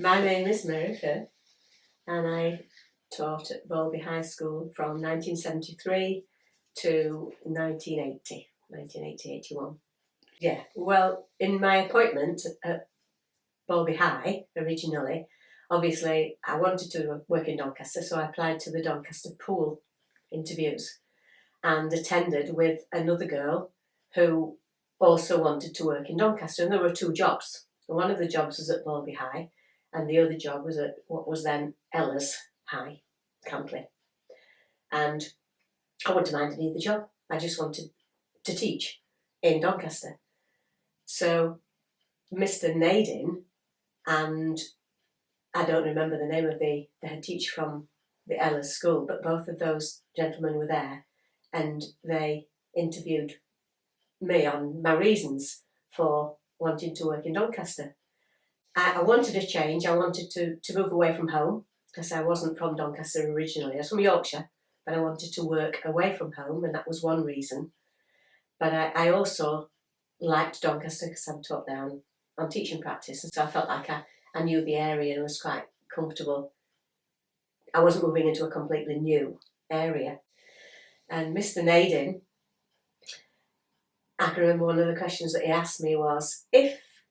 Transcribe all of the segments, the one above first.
My name is Mary Firth, and I taught at Balby High School from 1973 to 1980, 81. Yeah, well, in my appointment at Balby High originally, obviously I wanted to work in Doncaster, so I applied to the Doncaster Pool interviews and attended with another girl who also wanted to work in Doncaster, and there were two jobs. One of the jobs was at Balby High, and the other job was at what was then Ella's High, Campley. And I wouldn't mind either job. I just wanted to teach in Doncaster. So Mr. Nadin, and I don't remember the name of the head teacher from the Ella's school, but both of those gentlemen were there, and they interviewed me on my reasons for wanting to work in Doncaster. I wanted a change. I wanted to move away from home because I wasn't from Doncaster originally. I was from Yorkshire, but I wanted to work away from home, and that was one reason. But I also liked Doncaster because I'm taught there on teaching practice, and so I felt like I knew the area and was quite comfortable. I wasn't moving into a completely new area. And Mr. Nadin, I can remember one of the questions that he asked me was,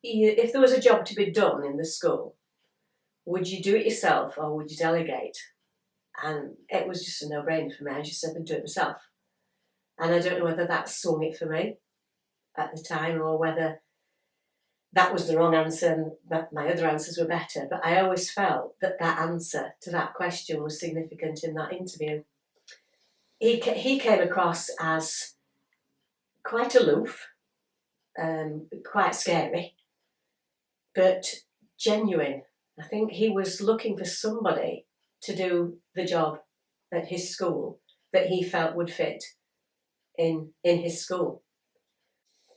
if there was a job to be done in the school, would you do it yourself or would you delegate? And it was just a no-brainer for me. I just said I'd do it myself. And I don't know whether that swung it for me at the time or whether that was the wrong answer and that my other answers were better. But I always felt that answer to that question was significant in that interview. He came across as quite aloof, quite scary, but genuine. I think he was looking for somebody to do the job at his school that he felt would fit in his school.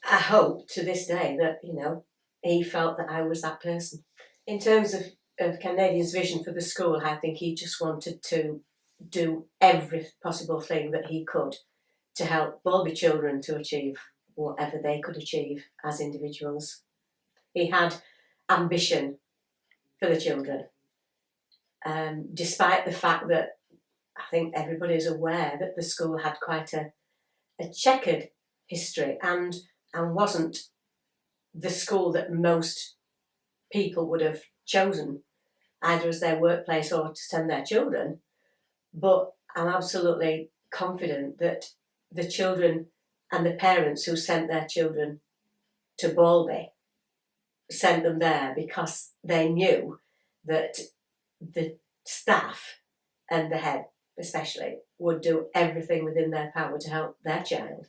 I hope to this day that, he felt that I was that person. In terms of Nadin's vision for the school, I think he just wanted to do every possible thing that he could to help Balby children to achieve whatever they could achieve as individuals. He had ambition for the children, despite the fact that I think everybody is aware that the school had quite a checkered history and wasn't the school that most people would have chosen either as their workplace or to send their children. But I'm absolutely confident that the children and the parents who sent their children to Balby sent them there because they knew that the staff and the head especially would do everything within their power to help their child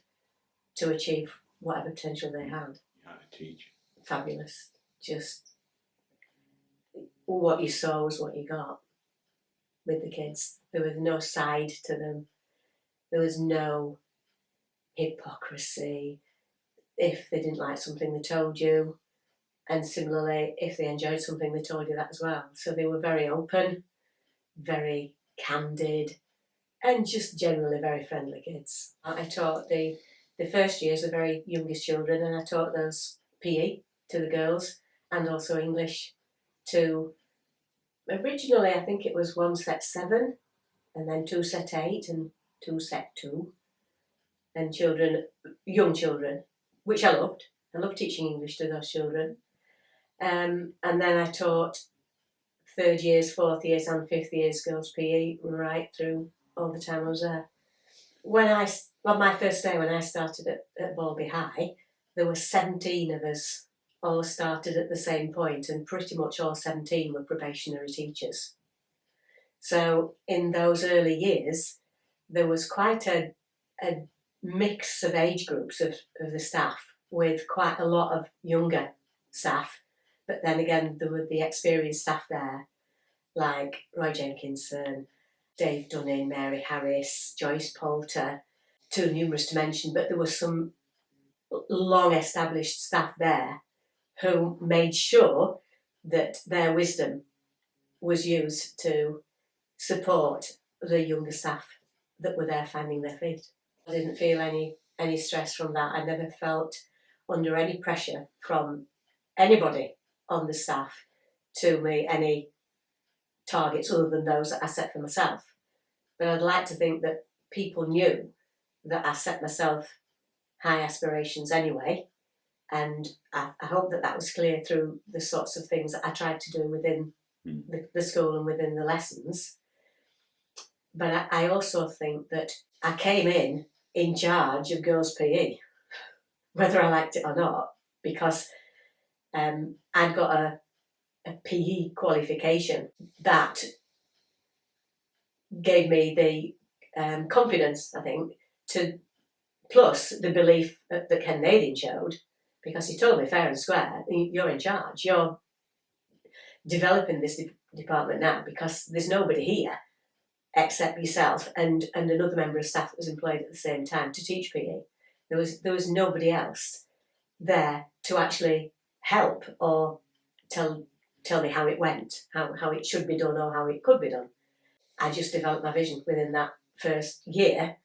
to achieve whatever potential they had. How to teach. Fabulous. Just what you saw was what you got with the kids. There was no side to them. There was no hypocrisy. If they didn't like something, they told you. And similarly, if they enjoyed something, they told you that as well. So they were very open, very candid, and just generally very friendly kids. I taught the first years, the very youngest children, and I taught those PE to the girls and also English to, originally I think it was 1 set 7 and then 2 set 8 and 2 set 2. And children, young children, which I loved. I loved teaching English to those children. And then I taught 3rd years, 4th years and 5th years girls PE right through all the time I was there. On my first day when I started at Balby High, there were 17 of us all started at the same point, and pretty much all 17 were probationary teachers. So in those early years, there was quite a mix of age groups of the staff, with quite a lot of younger staff. But then again, there were the experienced staff there, like Roy Jenkinson, Dave Dunning, Mary Harris, Joyce Poulter, too numerous to mention, but there was some long established staff there who made sure that their wisdom was used to support the younger staff that were there finding their feet. I didn't feel any stress from that. I never felt under any pressure from anybody on the staff to me any targets other than those that I set for myself. But I'd like to think that people knew that I set myself high aspirations anyway, and I hope that that was clear through the sorts of things that I tried to do within the school and within the lessons. But I also think that I came in charge of girls' PE, whether I liked it or not, because I'd got a PE qualification that gave me the confidence, I think, to plus the belief that Ken Nadin showed, because he told me fair and square, you're in charge, you're developing this department now, because there's nobody here except yourself and another member of staff that was employed at the same time to teach PE. There was nobody else there to actually help or tell me how it went, how it should be done or how it could be done. I just developed my vision within that first year,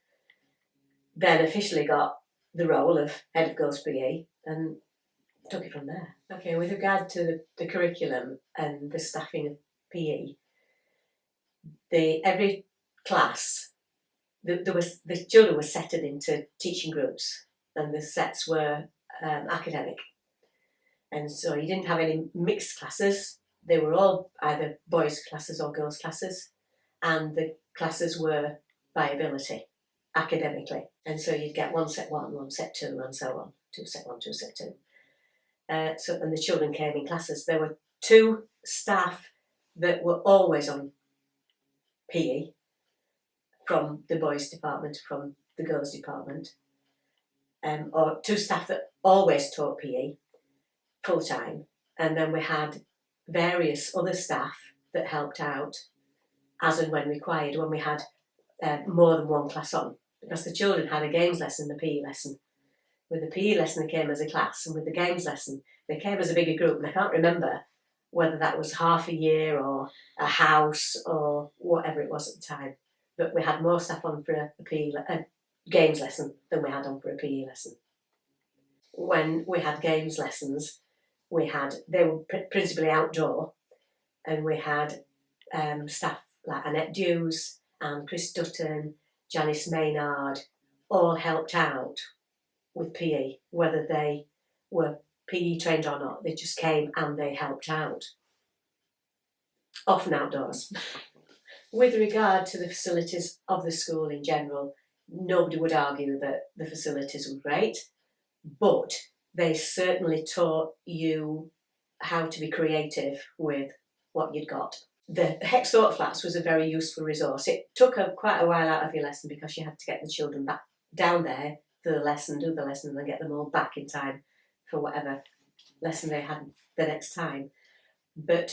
then officially got the role of head of girls' PE and took it from there. Okay, with regard to the curriculum and the staffing of PE, every class, the children were setted into teaching groups, and the sets were academic. And so you didn't have any mixed classes. They were all either boys' classes or girls' classes, and the classes were by ability, academically. And so you'd get one set one, one set two, and so on. Two set one, two set two. And the children came in classes. There were two staff that were always on PE, from the boys' department, from the girls' department, or two staff that always taught PE full time, and then we had various other staff that helped out as and when required when we had more than one class on, because the children had a games lesson and a PE lesson. With the PE lesson they came as a class, and with the games lesson they came as a bigger group, and I can't remember whether that was half a year or a house or whatever it was at the time, but we had more staff on for a games lesson than we had on for a PE lesson. When we had games lessons, they were principally outdoor, and we had staff like Annette Dews and Chris Dutton, Janice Maynard, all helped out with PE, whether they were PE trained or not. They just came and they helped out, often outdoors. With regard to the facilities of the school in general, nobody would argue that the facilities were great, but they certainly taught you how to be creative with what you'd got. The Hexthorpe Flatts was a very useful resource. It took quite a while out of your lesson because you had to get the children back down there for the lesson, do the lesson, and then get them all back in time for whatever lesson they had the next time. But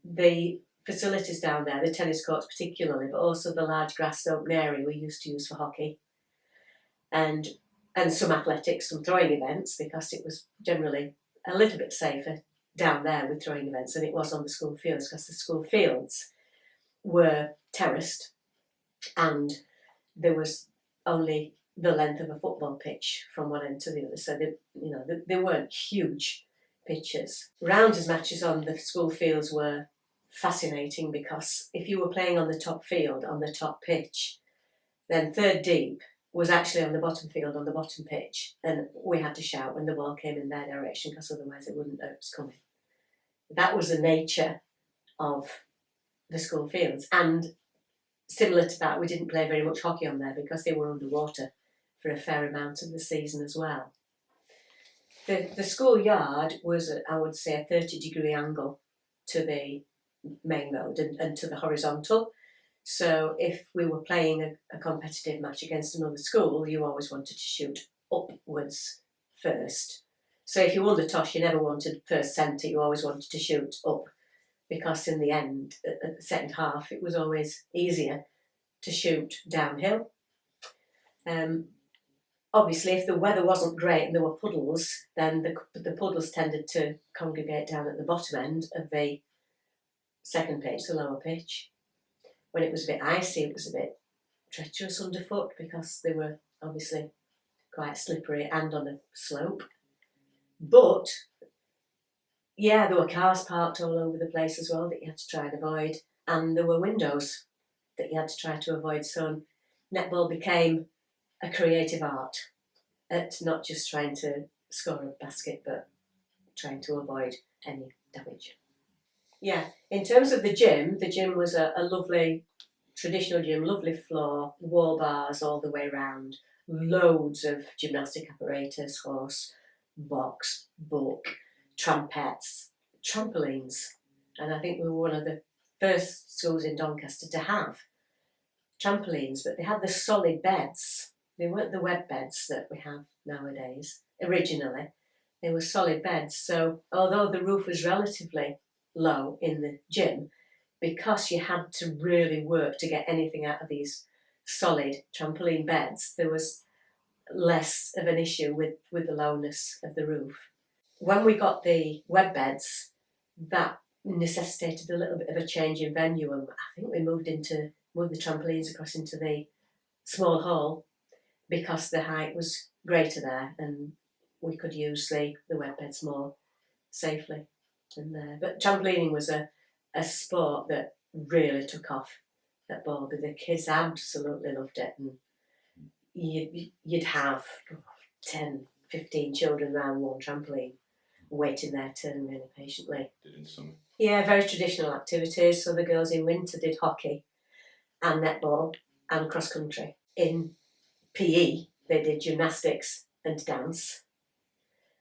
the facilities down there, the tennis courts particularly, but also the large grassed open area we used to use for hockey, and some athletics, some throwing events, because it was generally a little bit safer down there with throwing events than it was on the school fields, because the school fields were terraced and there was only the length of a football pitch from one end to the other, so they weren't huge pitches. Rounders matches on the school fields were fascinating, because if you were playing on the top field, on the top pitch, then third deep was actually on the bottom field, on the bottom pitch, and we had to shout when the ball came in their direction, because otherwise they wouldn't know it was coming. That was the nature of the school fields, and similar to that, we didn't play very much hockey on there because they were underwater for a fair amount of the season as well. The schoolyard was, I would say, a 30-degree angle to the main road and to the horizontal. So if we were playing a competitive match against another school, you always wanted to shoot upwards first. So if you won the toss, you never wanted first centre, you always wanted to shoot up, because in the end, at the second half, it was always easier to shoot downhill. Obviously, if the weather wasn't great and there were puddles, then the puddles tended to congregate down at the bottom end of the second pitch, the lower pitch. When it was a bit icy, it was a bit treacherous underfoot, because they were obviously quite slippery and on a slope. But Yeah, there were cars parked all over the place as well that you had to try and avoid, and there were windows that you had to try to avoid. So netball became a creative art at not just trying to score a basket, but trying to avoid any damage. Yeah, in terms of the gym was a lovely traditional gym, lovely floor, wall bars all the way round, loads of gymnastic apparatus, horse, box, book, trampettes, trampolines. And I think we were one of the first schools in Doncaster to have trampolines, but they had the solid beds. They weren't the web beds that we have nowadays. Originally, they were solid beds. So although the roof was relatively low in the gym, because you had to really work to get anything out of these solid trampoline beds, there was less of an issue with the lowness of the roof. When we got the web beds, that necessitated a little bit of a change in venue, and I think we moved the trampolines across into the small hall because the height was greater there and we could use the web beds more safely than there. But trampolining was a sport that really took off at Balby. The kids absolutely loved it, and you'd have 10, 15 children around one trampoline waiting their turn really patiently. In summer? Yeah, very traditional activities. So the girls in winter did hockey and netball and cross country. In PE, they did gymnastics and dance.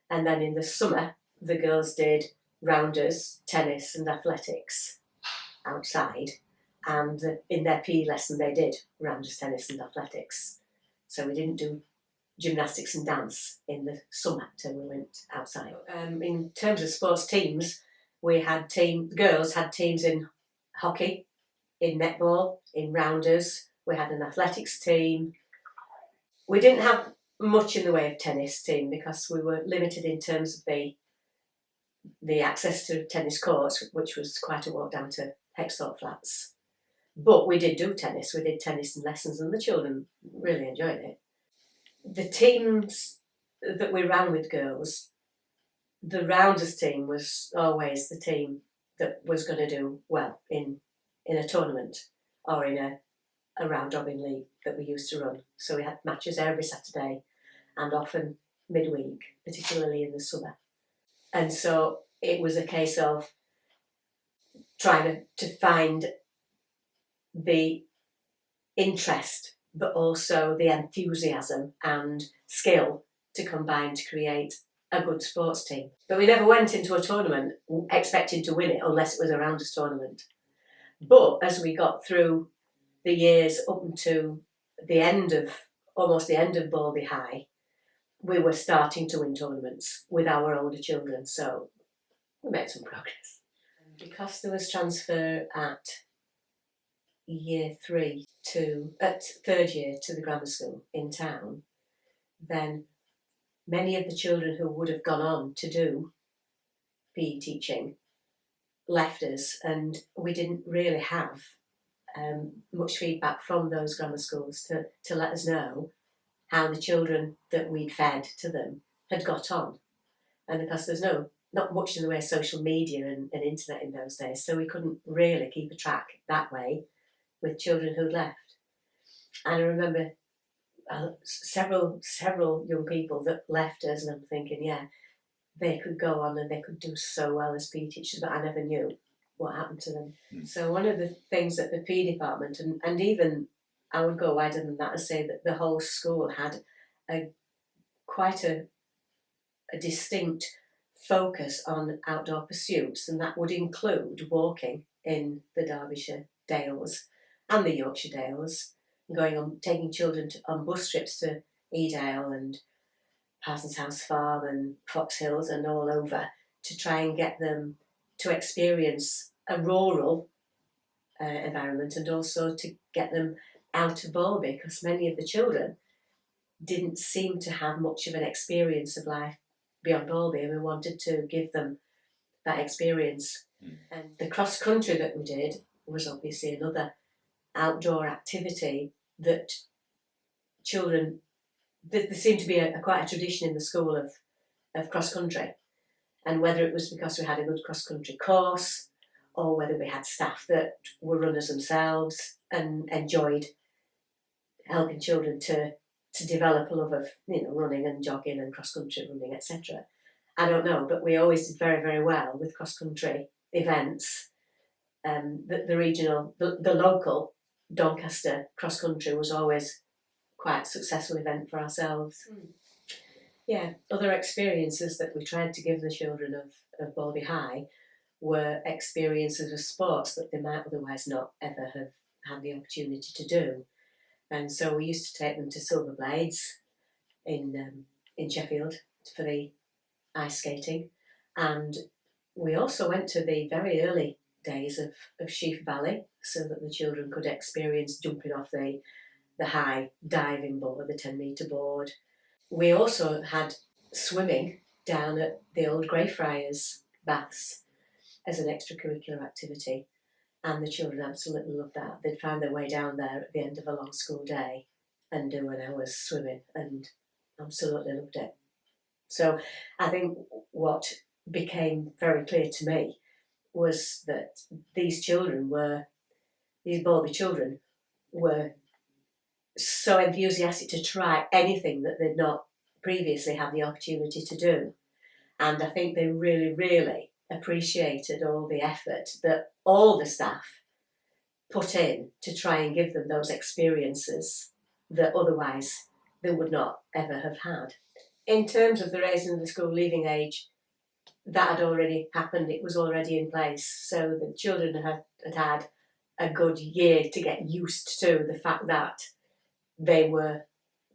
And then in the summer, the girls did rounders, tennis and athletics outside. And in their PE lesson, they did rounders, tennis and athletics. So we didn't do gymnastics and dance in the summer till we went outside. In terms of sports teams, the girls had teams in hockey, in netball, in rounders. We had an athletics team. We didn't have much in the way of tennis team because we were limited in terms of the access to tennis courts, which was quite a walk down to Hexthorpe Flatts. But we did do tennis. We did tennis and lessons, and the children really enjoyed it. The teams that we ran with girls, the rounders team was always the team that was going to do well in a tournament or in a round robin league that we used to run. So we had matches every Saturday and often midweek, particularly in the summer. And so it was a case of trying to find the interest, but also the enthusiasm and skill to combine to create a good sports team. But we never went into a tournament expecting to win it unless it was a rounders tournament. But as we got through the years up to almost the end of Balby High, we were starting to win tournaments with our older children, so we made some progress. Because there was transfer at third year to the grammar school in town, then many of the children who would have gone on to do PE teaching left us, and we didn't really have much feedback from those grammar schools to let us know how the children that we'd fed to them had got on. And because there's not much in the way of social media and internet in those days, so we couldn't really keep a track that way with children who'd left. And I remember several young people that left us, and I'm thinking, yeah, they could go on and they could do so well as PE teachers, but I never knew what happened to them. So one of the things that the PE department, and even I would go wider than that and say that the whole school had quite a distinct focus on outdoor pursuits, and that would include walking in the Derbyshire Dales and the Yorkshire Dales, taking children on bus trips to Edale and Parsons House Farm and Fox Hills and all over to try and get them to experience a rural environment, and also to get them out of Balby, because many of the children didn't seem to have much of an experience of life beyond Balby, and we wanted to give them that experience. And the cross country that we did was obviously another outdoor activity that children, there seemed to be quite a tradition in the school of cross country, And whether it was because we had a good cross-country course or whether we had staff that were runners themselves and enjoyed helping children to develop a love of, running and jogging and cross-country running, etc. I don't know, but we always did very, very well with cross-country events. The regional, the local Doncaster cross-country was always quite a successful event for ourselves. Yeah, other experiences that we tried to give the children of Balby High were experiences of sports that they might otherwise not ever have had the opportunity to do. And so we used to take them to Silver Blades in Sheffield for the ice skating. And we also went to the very early days of Sheaf Valley so that the children could experience jumping off the high diving board, the 10-metre board. We also had swimming down at the old Greyfriars baths as an extracurricular activity, and the children absolutely loved that. They'd find their way down there at the end of a long school day and do an hour's swimming, and absolutely loved it. So I think what became very clear to me was that these Balby children were so enthusiastic to try anything that they'd not previously had the opportunity to do. And I think they really, really appreciated all the effort that all the staff put in to try and give them those experiences that otherwise they would not ever have had. In terms of the raising of the school leaving age, that had already happened. It was already in place. So the children had a good year to get used to the fact that they were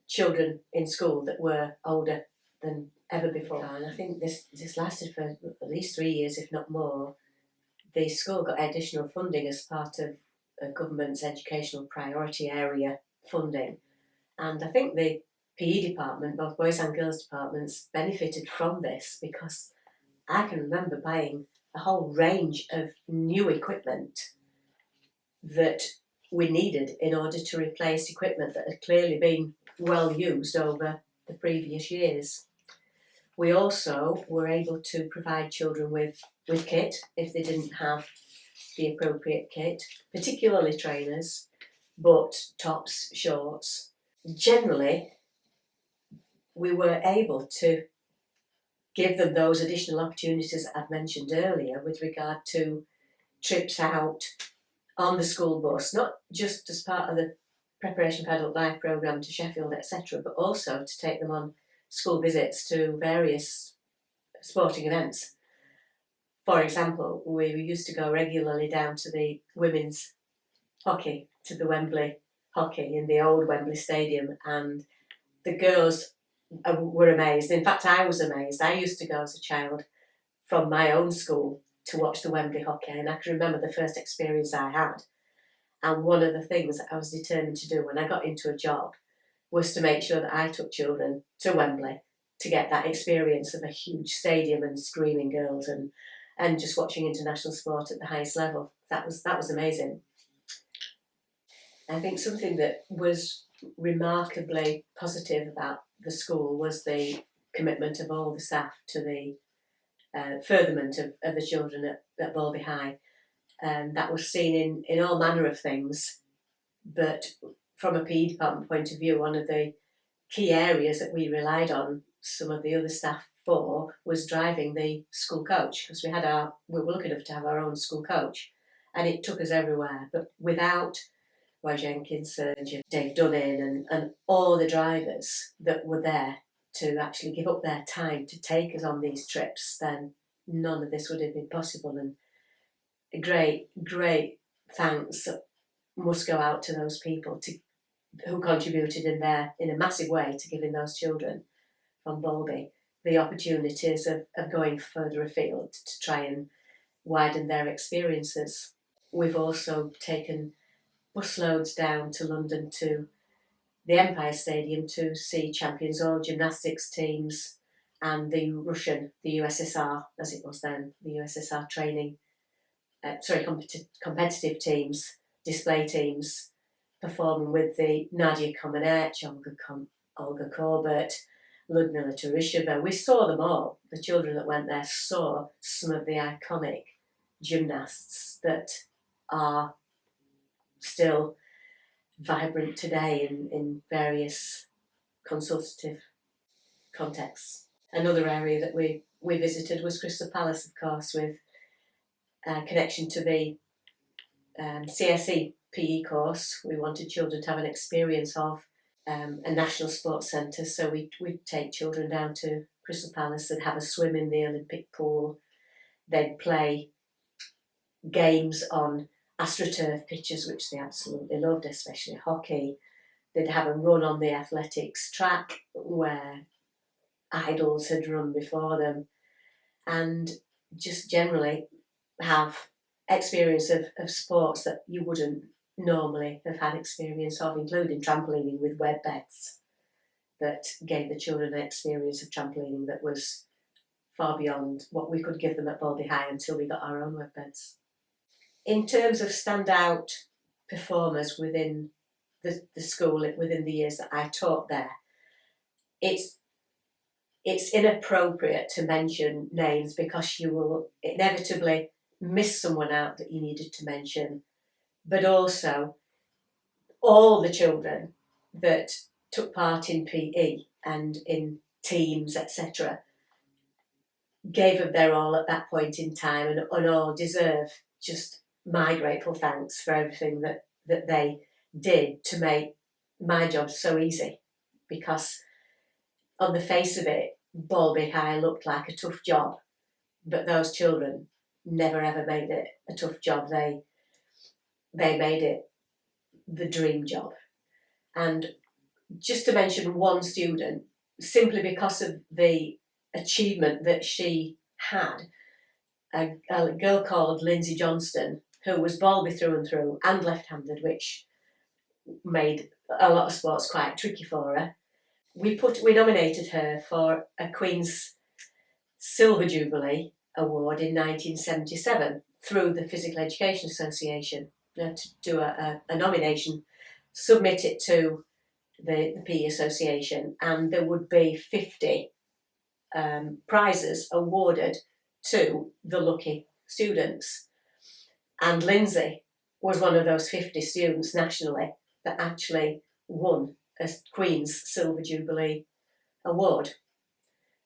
children in school that were older than ever before. And I think this lasted for at least 3 years, if not more. The school got additional funding as part of the government's educational priority area funding. And I think the PE department, both boys and girls departments, benefited from this because I can remember buying a whole range of new equipment that we needed in order to replace equipment that had clearly been well used over the previous years. We also were able to provide children with kit if they didn't have the appropriate kit, particularly trainers, but tops, shorts. Generally, we were able to give them those additional opportunities I've mentioned earlier with regard to trips out on the school bus, not just as part of the Preparation for Adult Life programme to Sheffield, etc., but also to take them on school visits to various sporting events. For example, we used to go regularly down to the women's hockey, to the Wembley hockey in the old Wembley Stadium, and the girls were amazed. In fact, I was amazed. I used to go as a child from my own school to watch the Wembley hockey, and I can remember the first experience I had. And one of the things that I was determined to do when I got into a job was to make sure that I took children to Wembley to get that experience of a huge stadium and screaming girls and just watching international sport at the highest level. That was amazing. I think something that was remarkably positive about the school was the commitment of all the staff to the furtherment of the children at Balby High. That was seen in all manner of things, but from a PE department point of view, one of the key areas that we relied on some of the other staff for was driving the school coach, because we were lucky enough to have our own school coach, and it took us everywhere. But without Roy Jenkins, Dave Dunning, and all the drivers that were there to actually give up their time to take us on these trips, then none of this would have been possible. And a great thanks must go out to those people who contributed in a massive way to giving those children from Balby the opportunities of going further afield to try and widen their experiences. We've also taken busloads down to London to the Empire Stadium to see Champions All gymnastics teams and the USSR, as it was then, the USSR training, competitive teams, display teams, performing with the Nadia Comaneci, Olga Corbett, Ludmilla Teresheva. We saw them all. The children that went there saw some of the iconic gymnasts that are still vibrant today in various consultative contexts. Another area that we visited was Crystal Palace, of course, with a connection to the CSE PE course. We wanted children to have an experience of a national sports centre, so we'd take children down to Crystal Palace and have a swim in the Olympic pool. They'd play games on AstroTurf pitches, which they absolutely loved, especially hockey. They'd have a run on the athletics track where idols had run before them, and just generally have experience of sports that you wouldn't normally have had experience of, including trampolining with web beds, that gave the children an experience of trampolining that was far beyond what we could give them at Balby High until we got our own web beds. In terms of standout performers within the school, within the years that I taught there, it's inappropriate to mention names because you will inevitably miss someone out that you needed to mention, but also all the children that took part in PE and in teams, etc., gave of their all at that point in time, and all deserve just my grateful thanks for everything that they did to make my job so easy, because on the face of it, Balby High looked like a tough job, but those children never ever made it a tough job. They made it the dream job. And just to mention one student, simply because of the achievement that she had, a girl called Lindsey Johnson, who was Balby through and through and left-handed, which made a lot of sports quite tricky for her. We nominated her for a Queen's Silver Jubilee Award in 1977 through the Physical Education Association. To do a nomination, submit it to the PE Association, and there would be 50 prizes awarded to the lucky students. And Lindsay was one of those 50 students nationally that actually won a Queen's Silver Jubilee Award.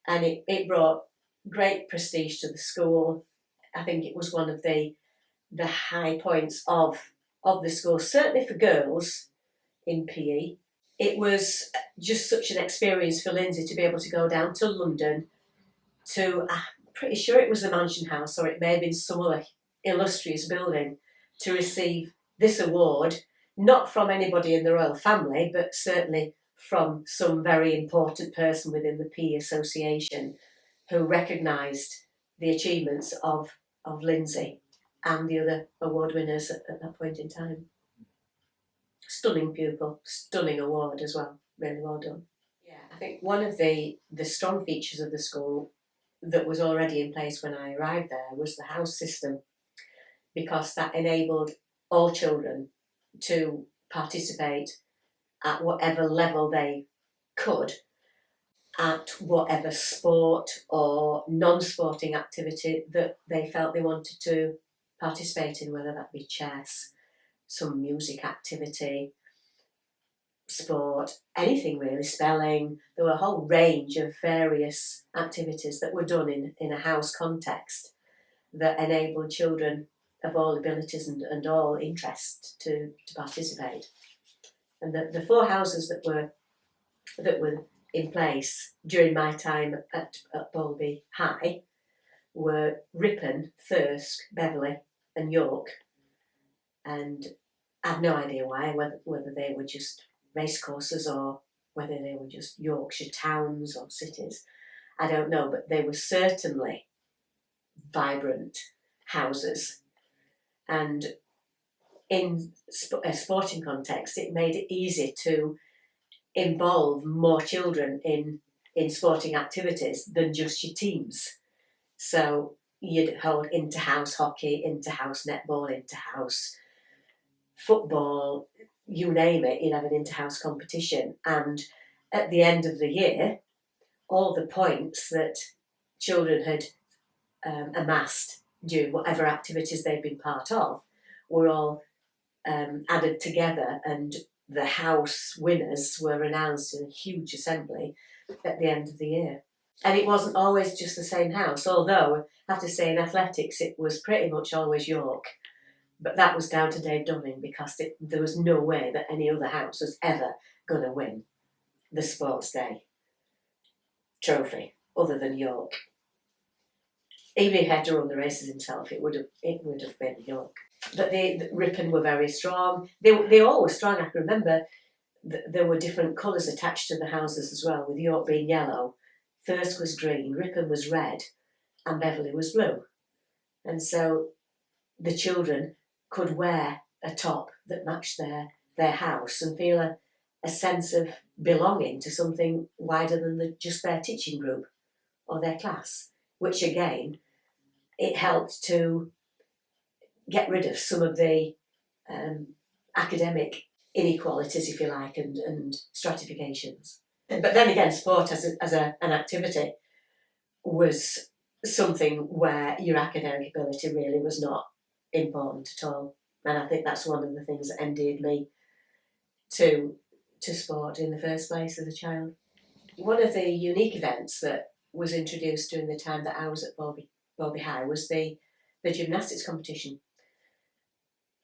And it brought great prestige to the school. I think it was one of the high points of the school, certainly for girls in PE. It was just such an experience for Lindsay to be able to go down to London to, I'm pretty sure it was the Mansion House, or it may have been some other illustrious building, to receive this award, not from anybody in the royal family, but certainly from some very important person within the PE Association who recognised the achievements of Lindsay and the other award winners at that point in time. Stunning pupil, stunning award as well, really well done. Yeah, I think one of the strong features of the school that was already in place when I arrived there was the house system, because that enabled all children to participate at whatever level they could, at whatever sport or non-sporting activity that they felt they wanted to participate in, whether that be chess, some music activity, sport, anything really, spelling. There were a whole range of various activities that were done in a house context that enabled children of all abilities and all interests to participate. And the 4 houses that were in place during my time at Balby High were Ripon, Thirsk, Beverley and York. And I've no idea why, whether they were just racecourses or whether they were just Yorkshire towns or cities. I don't know, but they were certainly vibrant houses. And in a sporting context, it made it easy to involve more children in sporting activities than just your teams. So you'd hold inter-house hockey, inter-house netball, inter-house football, you name it, you'd have an inter-house competition. And at the end of the year, all the points that children had amassed during whatever activities they'd been part of were all added together, and the house winners were announced in a huge assembly at the end of the year. And it wasn't always just the same house, although I have to say in athletics it was pretty much always York. But that was down to Dave Dunning, because there was no way that any other house was ever going to win the Sports Day trophy other than York. Even if he had to run the races himself, it would have been York. But the Ripon were very strong. They all were strong. I can remember there were different colours attached to the houses as well, with York being yellow, Thirsk was green, Ripon was red, and Beverley was blue. And so the children could wear a top that matched their house and feel a sense of belonging to something wider than just their teaching group or their class, which again, it helped to get rid of some of the academic inequalities, if you like, and stratifications. But then again, sport as an activity was something where your academic ability really was not important at all. And I think that's one of the things that endeared me to sport in the first place as a child. One of the unique events that was introduced during the time that I was at Balby High was the gymnastics competition.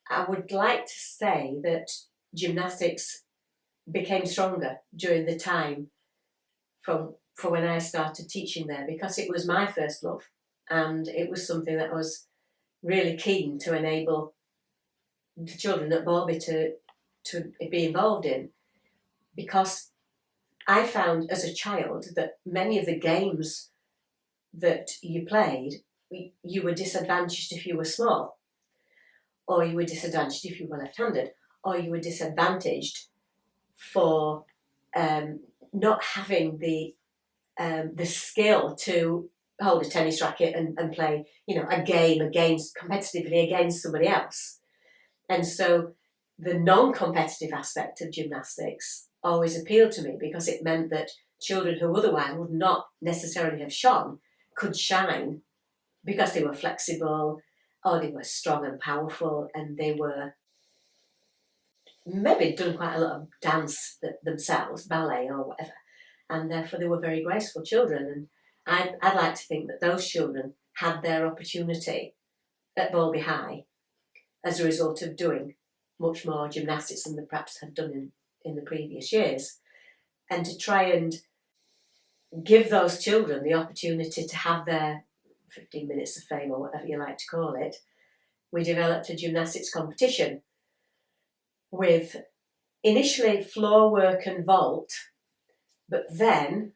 I would like to say that gymnastics became stronger during the time from when I started teaching there, because it was my first love, and it was something that I was really keen to enable the children at Balby to be involved in, because I found as a child that many of the games that you played, you were disadvantaged if you were small, or you were disadvantaged if you were left-handed, or you were disadvantaged for not having the skill to hold a tennis racket and play, a game competitively against somebody else. And so the non-competitive aspect of gymnastics always appealed to me, because it meant that children who otherwise would not necessarily have shone could shine because they were flexible, or they were strong and powerful, and they were maybe done quite a lot of dance themselves, ballet or whatever, and therefore they were very graceful children. And I'd like to think that those children had their opportunity at Balby High as a result of doing much more gymnastics than they perhaps had done in the previous years, and to try and give those children the opportunity to have their 15 minutes of fame, or whatever you like to call it. We developed a gymnastics competition with initially floor work and vault, but then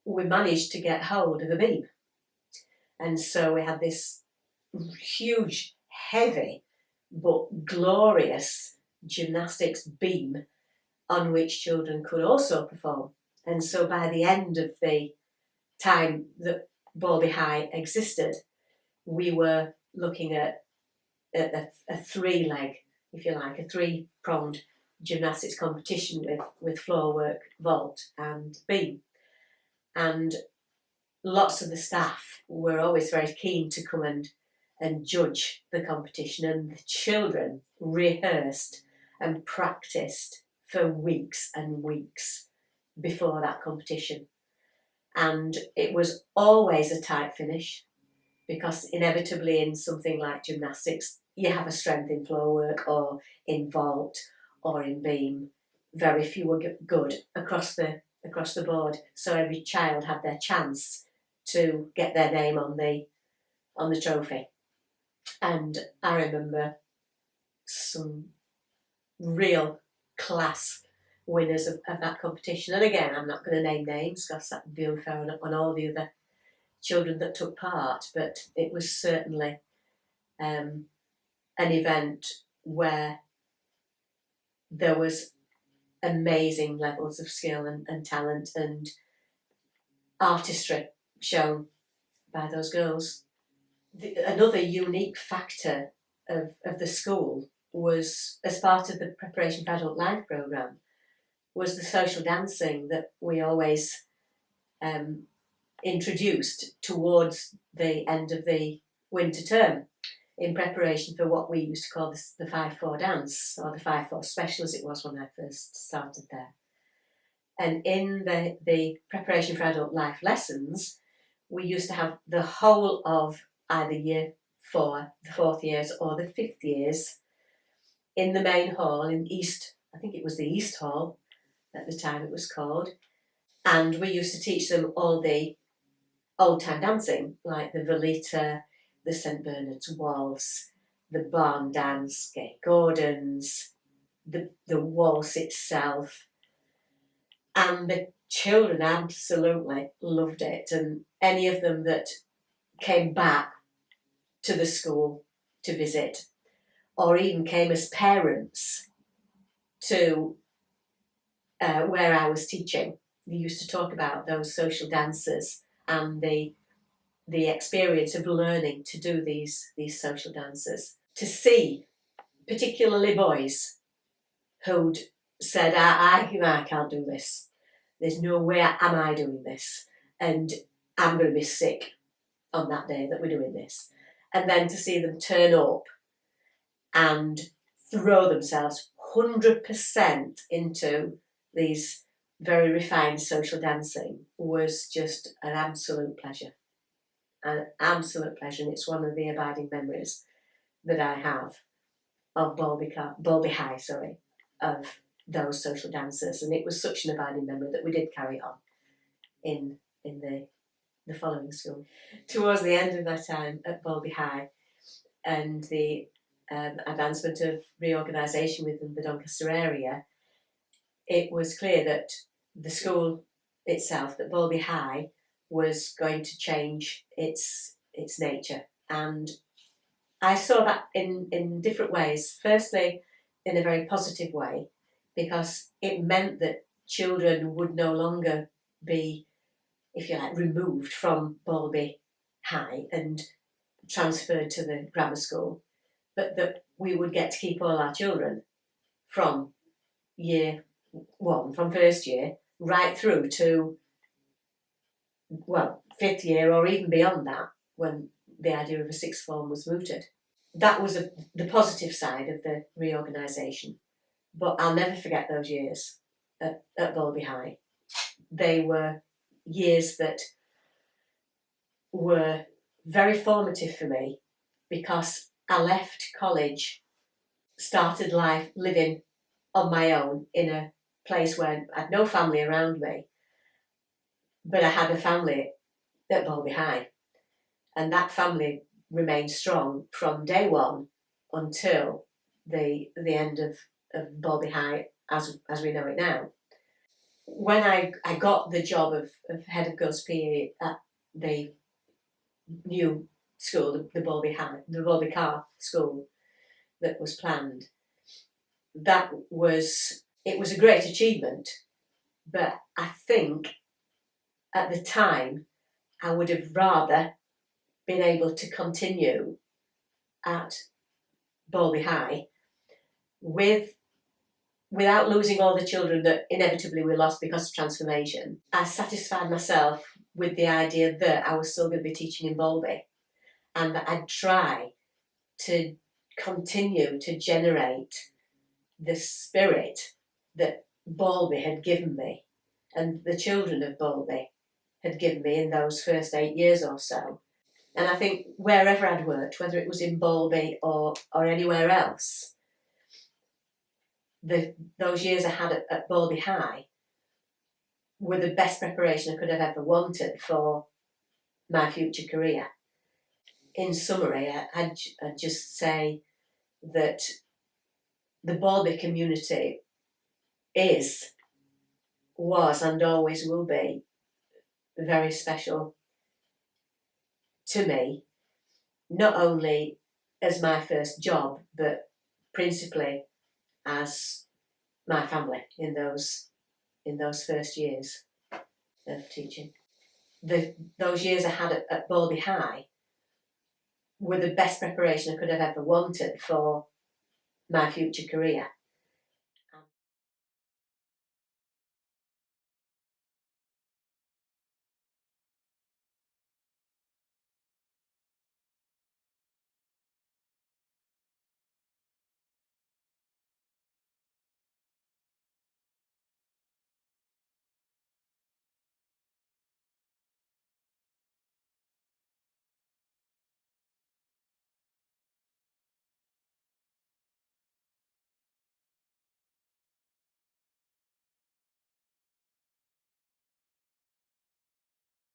we managed to get hold of a beam. And so we had this huge, heavy, but glorious gymnastics beam on which children could also perform. And so by the end of the time that Balby High existed, we were looking at a three-leg, if you like, a three-pronged gymnastics competition with floor work, vault and beam. And lots of the staff were always very keen to come and judge the competition, and the children rehearsed and practiced for weeks and weeks before that competition. And it was always a tight finish, because inevitably in something like gymnastics, you have a strength in floor work or in vault or in beam. Very few were good across the board. So every child had their chance to get their name on the trophy. And I remember some real class winners of that competition. And again, I'm not going to name names because that would be unfair on all the other children that took part, but it was certainly an event where there was amazing levels of skill and talent and artistry shown by those girls. Another unique factor of the school was, as part of the Preparation for Adult Life programme, was the social dancing that we always introduced towards the end of the winter term in preparation for what we used to call the 5-4 dance, or the 5-4 special as it was when I first started there. And in the preparation for adult life lessons, we used to have the whole of either year 4, the 4th years, or the 5th years in the main hall in East, I think it was the East Hall at the time it was called. And we used to teach them all the old time dancing, like the Velita, the St Bernard's Waltz, the Barn Dance, Gay Gordons, the waltz itself. And the children absolutely loved it. And any of them that came back to the school to visit, or even came as parents to where I was teaching, we used to talk about those social dances and the experience of learning to do these social dances. To see, particularly boys, who'd said, I can't do this. There's no way am I doing this. And I'm going to be sick on that day that we're doing this. And then to see them turn up and throw themselves 100% into these very refined social dancing was just an absolute pleasure. An absolute pleasure. And it's one of the abiding memories that I have of Balby High, of those social dances. And it was such an abiding memory that we did carry on in the following school. Towards the end of my time at Balby High and the advancement of reorganisation within the Doncaster area, it was clear that the school itself, that Balby High, was going to change its nature. And I saw that in different ways. Firstly, in a very positive way, because it meant that children would no longer be, if you like, removed from Balby High and transferred to the grammar school, but that we would get to keep all our children from year 1, from first year, right through to, well, 5th year or even beyond that, when the idea of a 6th form was mooted. That was the positive side of the reorganisation. But I'll never forget those years at Balby High. They were years that were very formative for me, because I left college, started life living on my own in a place where I had no family around me, but I had a family at Balby High, and that family remained strong from day one until the end of Balby High as we know it now. When I got the job of head of girls' PE at the new school, the Balby Car school that was planned, it was a great achievement, but I think at the time I would have rather been able to continue at Balby High without losing all the children that inevitably we lost because of transformation. I satisfied myself with the idea that I was still going to be teaching in Balby, and that I'd try to continue to generate the spirit that Balby had given me and the children of Balby had given me in those first 8 years or so. And I think wherever I'd worked, whether it was in Balby or anywhere else, those years I had at Balby High were the best preparation I could have ever wanted for my future career. In summary, I'd just say that the Balby community was and always will be very special to me, not only as my first job, but principally as my family in those first years of teaching. Those years I had at Balby High were the best preparation I could have ever wanted for my future career.